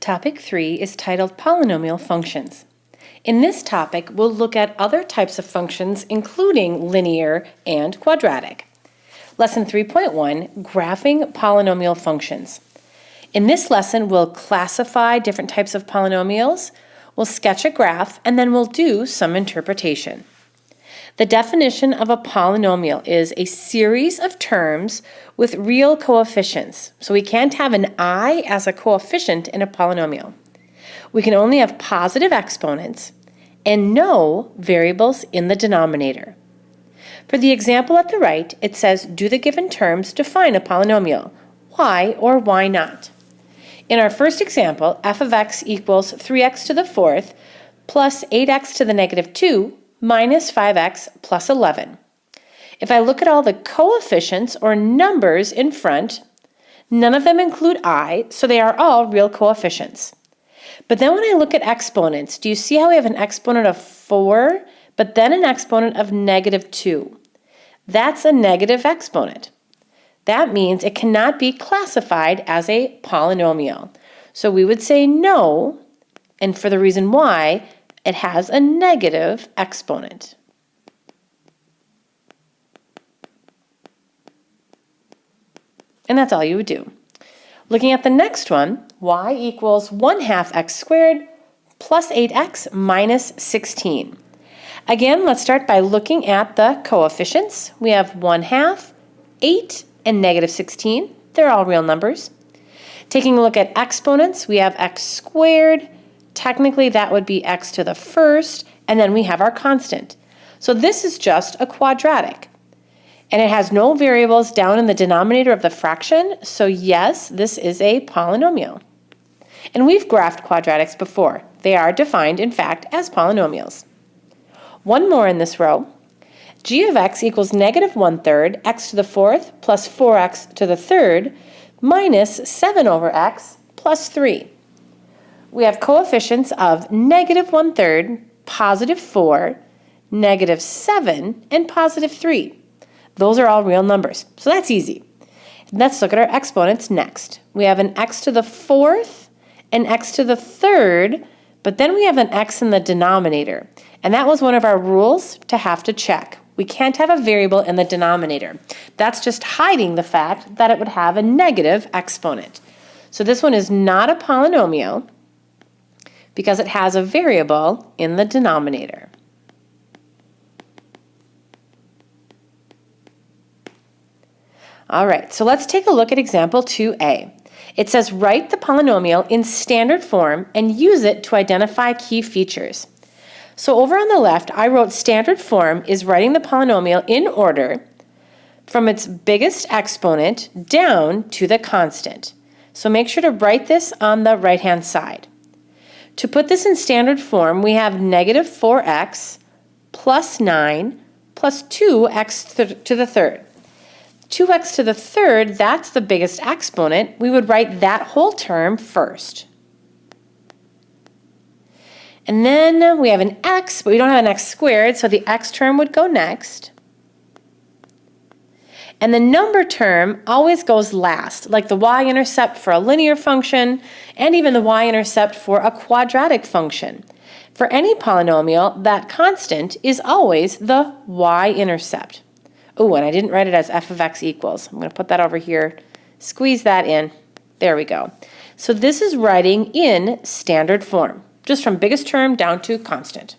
Topic 3 is titled Polynomial Functions. In this topic, we'll look at other types of functions, including linear and quadratic. Lesson 3.1, Graphing Polynomial Functions. In this lesson, we'll classify different types of polynomials, we'll sketch a graph, and then we'll do some interpretation. The definition of a polynomial is a series of terms with real coefficients. So we can't have an I as a coefficient in a polynomial. We can only have positive exponents and no variables in the denominator. For the example at the right, it says, do the given terms define a polynomial? Why or why not? In our first example, f of x equals 3x to the fourth plus 8x to the negative 2 minus 5x plus 11. If I look at all the coefficients or numbers in front, none of them include I, so they are all real coefficients. But then when I look at exponents, do you see how we have an exponent of 4, but then an exponent of negative 2? That's a negative exponent. That means it cannot be classified as a polynomial. So we would say no, and for the reason why, it has a negative exponent. And that's all you would do. Looking at the next one, y equals 1/2 x squared plus 8x minus 16. Again, let's start by looking at the coefficients. We have 1/2, 8, and negative 16. They're all real numbers. Taking a look at exponents, we have x squared. Technically, that would be x to the first, and then we have our constant. So this is just a quadratic. And it has no variables down in the denominator of the fraction, so yes, this is a polynomial. And we've graphed quadratics before. They are defined, in fact, as polynomials. One more in this row. G of x equals negative 1/3 x to the fourth plus 4x to the third minus 7 over x plus 3. We have coefficients of negative 1/3, positive 4, negative 7, and positive 3. Those are all real numbers, so that's easy. Let's look at our exponents next. We have an x to the fourth, an x to the third, but then we have an x in the denominator. And that was one of our rules to have to check. We can't have a variable in the denominator. That's just hiding the fact that it would have a negative exponent. So this one is not a polynomial because it has a variable in the denominator. All right, so let's take a look at example 2a. It says write the polynomial in standard form and use it to identify key features. So over on the left, I wrote standard form is writing the polynomial in order from its biggest exponent down to the constant. So make sure to write this on the right-hand side. To put this in standard form, we have negative 4x plus 9 plus 2x to the third. 2x to the third, that's the biggest exponent. We would write that whole term first. And then we have an x, but we don't have an x squared, so the x term would go next. And the number term always goes last, like the y-intercept for a linear function, and even the y-intercept for a quadratic function. For any polynomial, that constant is always the y-intercept. Oh, and I didn't write it as f of x equals. I'm going to put that over here, squeeze that in. There we go. So this is writing in standard form, just from biggest term down to constant.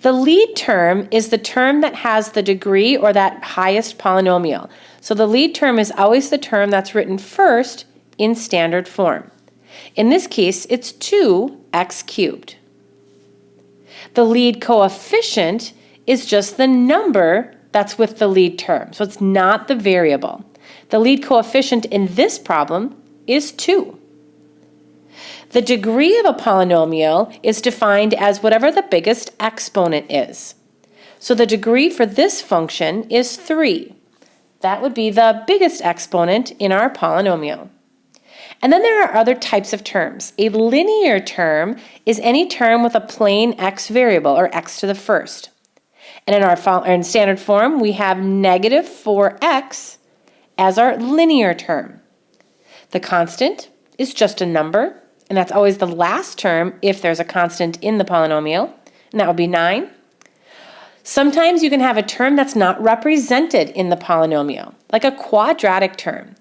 The lead term is the term that has the degree or that highest polynomial. So the lead term is always the term that's written first in standard form. In this case, it's 2x cubed. The lead coefficient is just the number that's with the lead term, so it's not the variable. The lead coefficient in this problem is 2. The degree of a polynomial is defined as whatever the biggest exponent is. So the degree for this function is 3. That would be the biggest exponent in our polynomial. And then there are other types of terms. A linear term is any term with a plain x variable, or x to the first. And in standard form, we have negative 4x as our linear term. The constant is just a number, and that's always the last term if there's a constant in the polynomial, and that would be 9. Sometimes you can have a term that's not represented in the polynomial, like a quadratic term.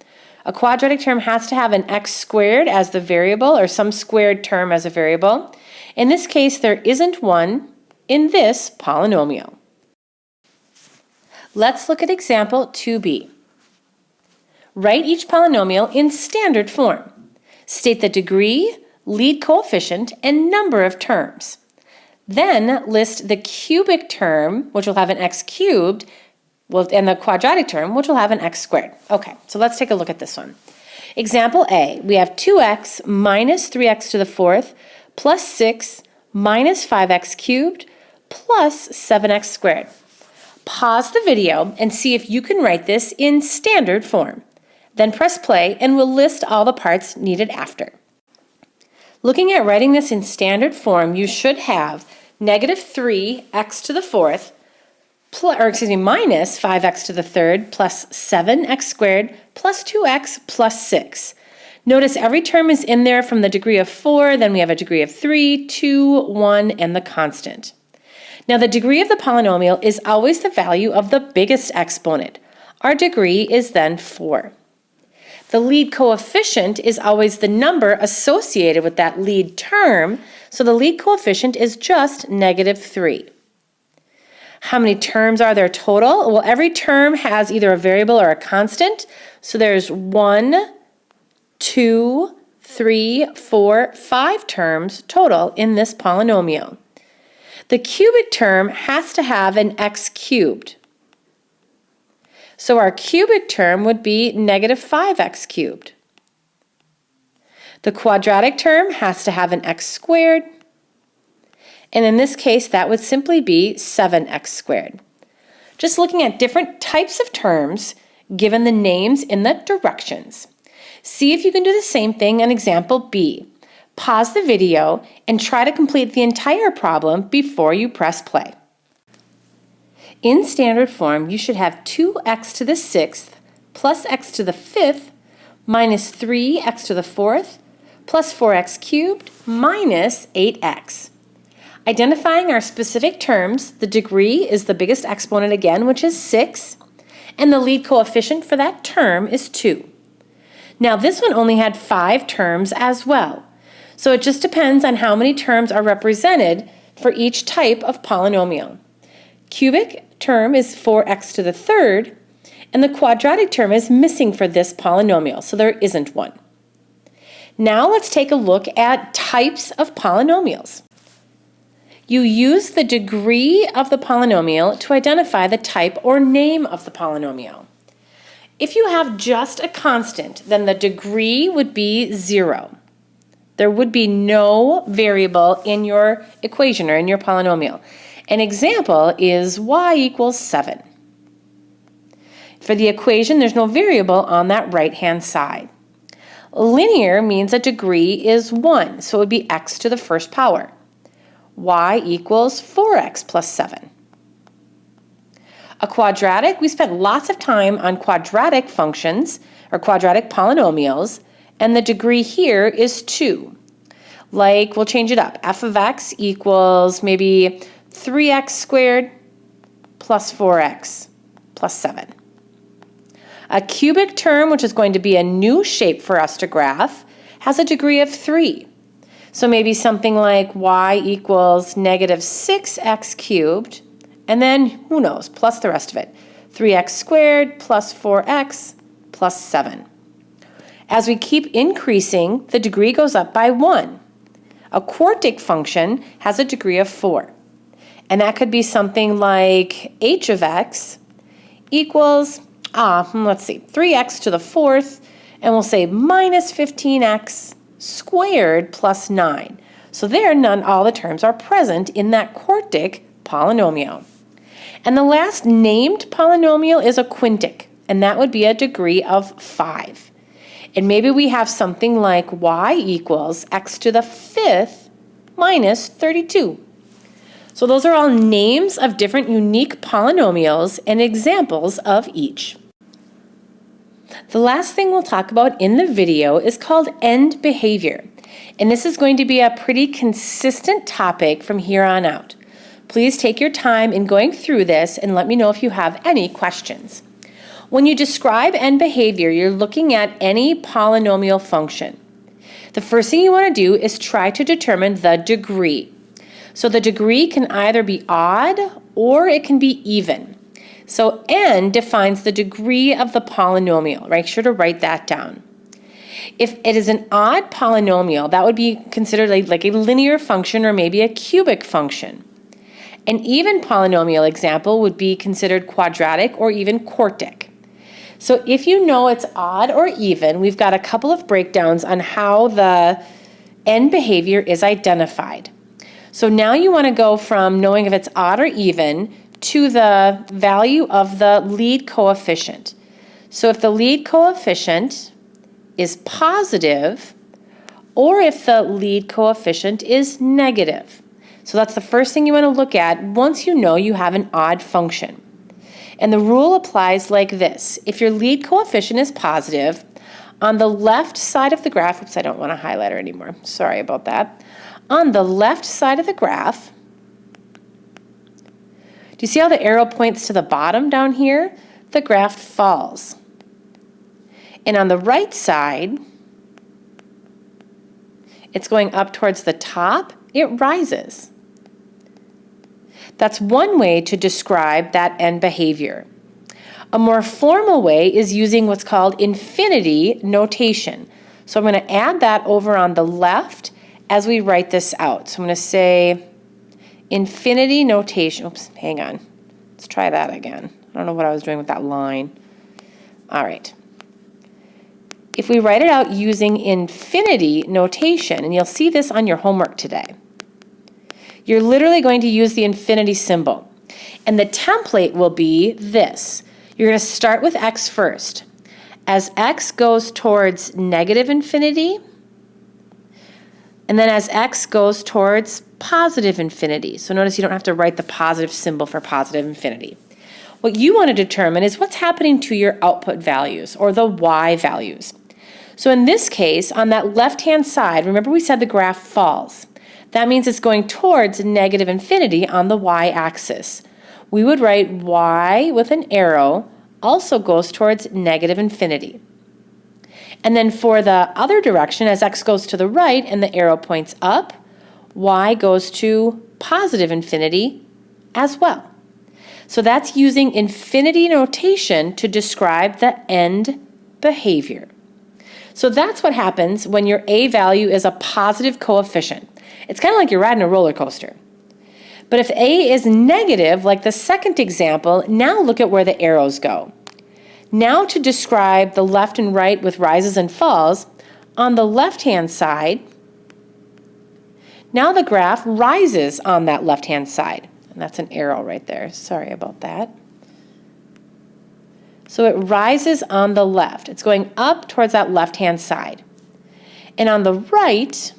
A quadratic term has to have an x squared as the variable or some squared term as a variable. In this case, there isn't one in this polynomial. Let's look at example 2b. Write each polynomial in standard form. State the degree, lead coefficient, and number of terms. Then list the cubic term, which will have an x cubed, and the quadratic term, which will have an x squared. Okay, so let's take a look at this one. Example A, we have 2x minus 3x to the fourth plus 6 minus 5x cubed plus 7x squared. Pause the video and see if you can write this in standard form. Then press play and we'll list all the parts needed after. Looking at writing this in standard form, you should have negative 3x to the fourth, minus 5x to the third plus 7x squared plus 2x plus 6. Notice every term is in there from the degree of 4, then we have a degree of 3, 2, 1, and the constant. Now the degree of the polynomial is always the value of the biggest exponent. Our degree is then 4. The lead coefficient is always the number associated with that lead term, so the lead coefficient is just negative 3. How many terms are there total? Well, every term has either a variable or a constant, so there's 1, 2, 3, 4, 5 terms total in this polynomial. The cubic term has to have an x cubed. So our cubic term would be negative 5x cubed. The quadratic term has to have an x squared. And in this case, that would simply be 7x squared. Just looking at different types of terms given the names in the directions. See if you can do the same thing in example B. Pause the video and try to complete the entire problem before you press play. In standard form, you should have 2x to the sixth plus x to the fifth minus 3x to the fourth plus 4x cubed minus 8x. Identifying our specific terms, the degree is the biggest exponent again, which is 6, and the lead coefficient for that term is 2. Now this one only had 5 terms as well. So it just depends on how many terms are represented for each type of polynomial. Cubic term is 4x to the third, and the quadratic term is missing for this polynomial, so there isn't one. Now let's take a look at types of polynomials. You use the degree of the polynomial to identify the type or name of the polynomial. If you have just a constant, then the degree would be 0. There would be no variable in your equation or in your polynomial. An example is y equals 7. For the equation, there's no variable on that right-hand side. Linear means a degree is 1, so it would be x to the first power. Y equals 4x plus 7. A quadratic, we spent lots of time on quadratic functions or quadratic polynomials, and the degree here is 2. Like, we'll change it up. F of x equals maybe 3x squared plus 4x plus 7. A cubic term, which is going to be a new shape for us to graph, has a degree of 3. So maybe something like y equals negative 6x cubed, and then, who knows, plus the rest of it. 3x squared plus 4x plus 7. As we keep increasing, the degree goes up by 1. A quartic function has a degree of 4. And that could be something like h of x equals, 3x to the fourth, and we'll say minus 15x squared plus 9. So there, all the terms are present in that quartic polynomial. And the last named polynomial is a quintic, and that would be a degree of 5. And maybe we have something like y equals x to the fifth minus 32. So those are all names of different unique polynomials and examples of each. The last thing we'll talk about in the video is called end behavior. And this is going to be a pretty consistent topic from here on out. Please take your time in going through this and let me know if you have any questions. When you describe end behavior, you're looking at any polynomial function. The first thing you want to do is try to determine the degree. So the degree can either be odd or it can be even. So n defines the degree of the polynomial. Make sure to write that down. If it is an odd polynomial, that would be considered like a linear function or maybe a cubic function. An even polynomial example would be considered quadratic or even quartic. So if you know it's odd or even, we've got a couple of breakdowns on how the end behavior is identified. So now you want to go from knowing if it's odd or even to the value of the lead coefficient. So if the lead coefficient is positive or if the lead coefficient is negative. So that's the first thing you want to look at once you know you have an odd function. And the rule applies like this. If your lead coefficient is positive, on the left side of the graph, oops, I don't want a highlighter anymore. Sorry about that. On the left side of the graph, do you see how the arrow points to the bottom down here? The graph falls. And on the right side, it's going up towards the top, it rises. That's one way to describe that end behavior. A more formal way is using what's called infinity notation. So I'm going to add that over on the left as we write this out. So I'm going to say infinity notation. Oops, hang on. Let's try that again. I don't know what I was doing with that line. All right. If we write it out using infinity notation, and you'll see this on your homework today, you're literally going to use the infinity symbol. And the template will be this. You're going to start with x first. As x goes towards negative infinity, and then as x goes towards positive infinity. So notice you don't have to write the positive symbol for positive infinity. What you want to determine is what's happening to your output values, or the y values. So in this case, on that left-hand side, remember we said the graph falls. That means it's going towards negative infinity on the y-axis. We would write y with an arrow also goes towards negative infinity. And then for the other direction, as x goes to the right and the arrow points up, y goes to positive infinity as well. So that's using infinity notation to describe the end behavior. So that's what happens when your a value is a positive coefficient. It's kind of like you're riding a roller coaster. But if a is negative, like the second example, now look at where the arrows go. Now to describe the left and right with rises and falls, on the left-hand side, now the graph rises on that left-hand side. And that's an arrow right there. Sorry about that. So it rises on the left. It's going up towards that left-hand side. And on the right,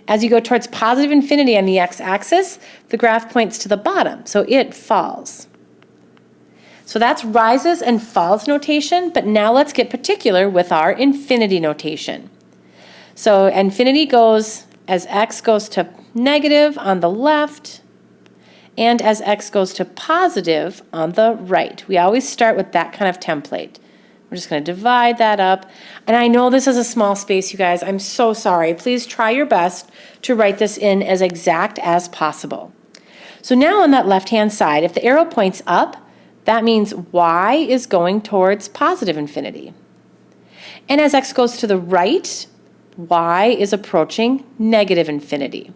as you go towards positive infinity on the x-axis, the graph points to the bottom, so it falls. So that's rises and falls notation, but now let's get particular with our infinity notation. So infinity goes as x goes to negative on the left, and as x goes to positive on the right. We always start with that kind of template. We're just going to divide that up. And I know this is a small space, you guys. I'm so sorry. Please try your best to write this in as exact as possible. So now on that left-hand side, if the arrow points up, that means y is going towards positive infinity. And as x goes to the right, y is approaching negative infinity.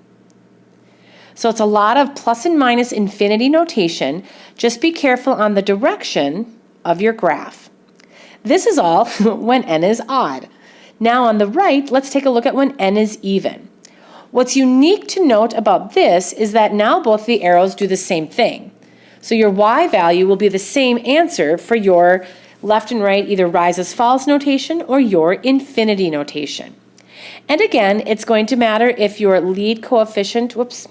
So it's a lot of plus and minus infinity notation. Just be careful on the direction of your graph. This is all when n is odd. Now on the right, let's take a look at when n is even. What's unique to note about this is that now both the arrows do the same thing. So your y value will be the same answer for your left and right, either rises falls notation or your infinity notation. And again, it's going to matter if your lead coefficient, whoops,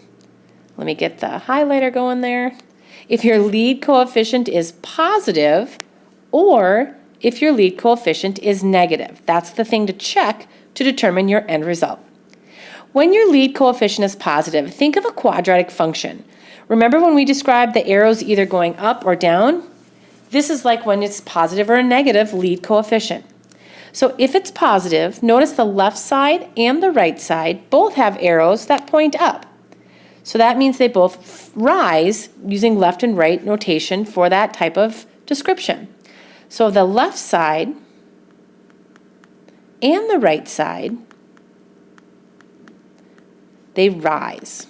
let me get the highlighter going there. If your lead coefficient is positive or if your lead coefficient is negative. That's the thing to check to determine your end result. When your lead coefficient is positive, think of a quadratic function. Remember when we described the arrows either going up or down? This is like when it's positive or a negative lead coefficient. So if it's positive, notice the left side and the right side both have arrows that point up. So that means they both rise using left and right notation for that type of description. So the left side and the right side, they rise.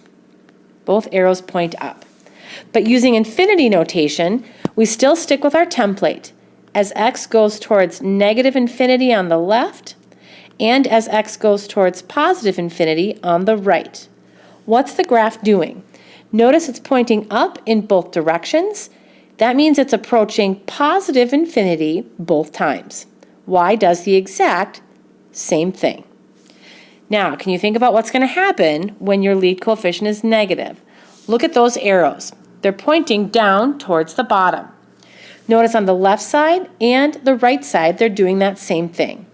Both arrows point up. But using infinity notation, we still stick with our template as x goes towards negative infinity on the left and as x goes towards positive infinity on the right. What's the graph doing? Notice it's pointing up in both directions. That means it's approaching positive infinity both times. Y does the exact same thing. Now, can you think about what's going to happen when your lead coefficient is negative? Look at those arrows. They're pointing down towards the bottom. Notice on the left side and the right side, they're doing that same thing.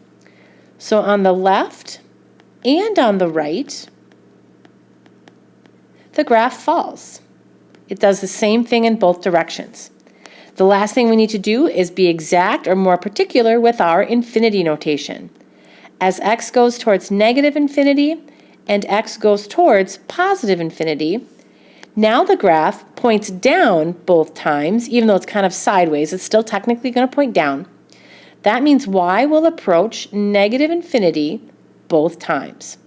So on the left and on the right, the graph falls. It does the same thing in both directions. The last thing we need to do is be exact or more particular with our infinity notation. As x goes towards negative infinity and x goes towards positive infinity, now the graph points down both times, even though it's kind of sideways, it's still technically going to point down. That means y will approach negative infinity both times.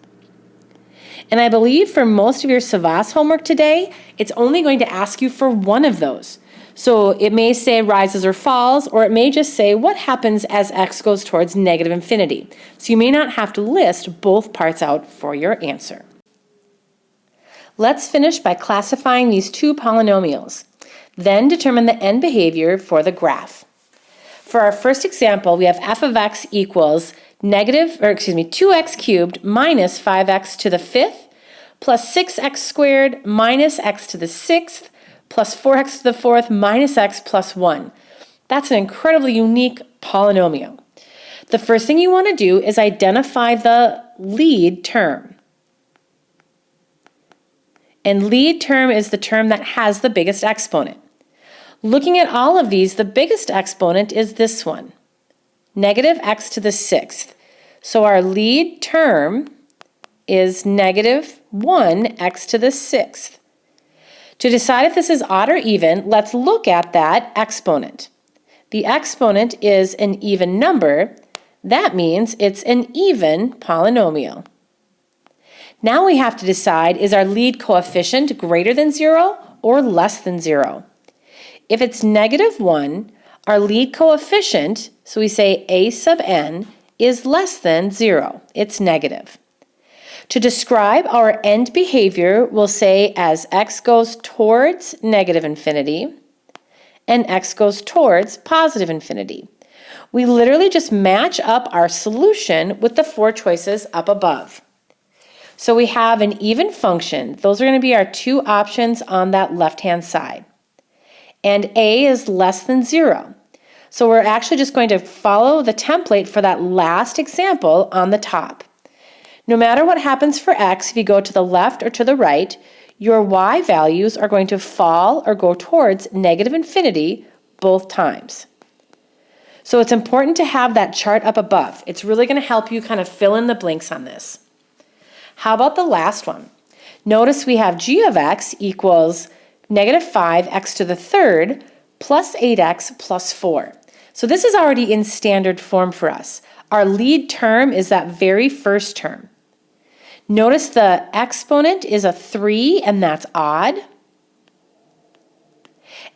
And I believe for most of your Savas homework today, it's only going to ask you for one of those. So it may say rises or falls, or it may just say what happens as x goes towards negative infinity. So you may not have to list both parts out for your answer. Let's finish by classifying these two polynomials. Then determine the end behavior for the graph. For our first example, we have f of x equals 2x cubed minus 5x to the 5th plus 6x squared minus x to the 6th plus 4x to the 4th minus x plus 1. That's an incredibly unique polynomial. The first thing you want to do is identify the lead term. And lead term is the term that has the biggest exponent. Looking at all of these, the biggest exponent is this one, negative x to the 6th. So our lead term is negative 1x to the 6th. To decide if this is odd or even, let's look at that exponent. The exponent is an even number. That means it's an even polynomial. Now we have to decide, is our lead coefficient greater than 0 or less than 0? If it's negative 1, our lead coefficient, so we say a sub n, is less than 0. It's negative. To describe our end behavior, we'll say as x goes towards negative infinity and x goes towards positive infinity. We literally just match up our solution with the 4 choices up above. So we have an even function. Those are going to be our 2 options on that left-hand side. And a is less than 0. So we're actually just going to follow the template for that last example on the top. No matter what happens for x, if you go to the left or to the right, your y values are going to fall or go towards negative infinity both times. So it's important to have that chart up above. It's really going to help you kind of fill in the blanks on this. How about the last one? Notice we have g of x equals negative 5x to the 3rd plus 8x plus 4. So this is already in standard form for us. Our lead term is that very first term. Notice the exponent is a 3, and that's odd.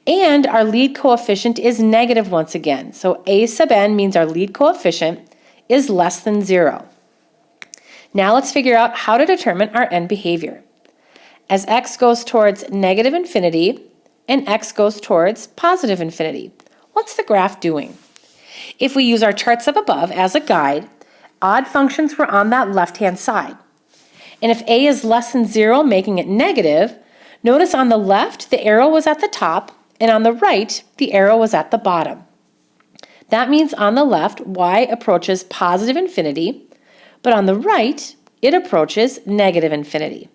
And our lead coefficient is negative once again. So a sub n means our lead coefficient is less than 0. Now let's figure out how to determine our end behavior. As x goes towards negative infinity and x goes towards positive infinity, what's the graph doing? If we use our charts up above as a guide, odd functions were on that left-hand side. And if a is less than 0, making it negative, notice on the left the arrow was at the top, and on the right the arrow was at the bottom. That means on the left, y approaches positive infinity, but on the right, it approaches negative infinity.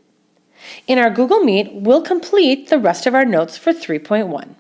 In our Google Meet, we'll complete the rest of our notes for 3.1.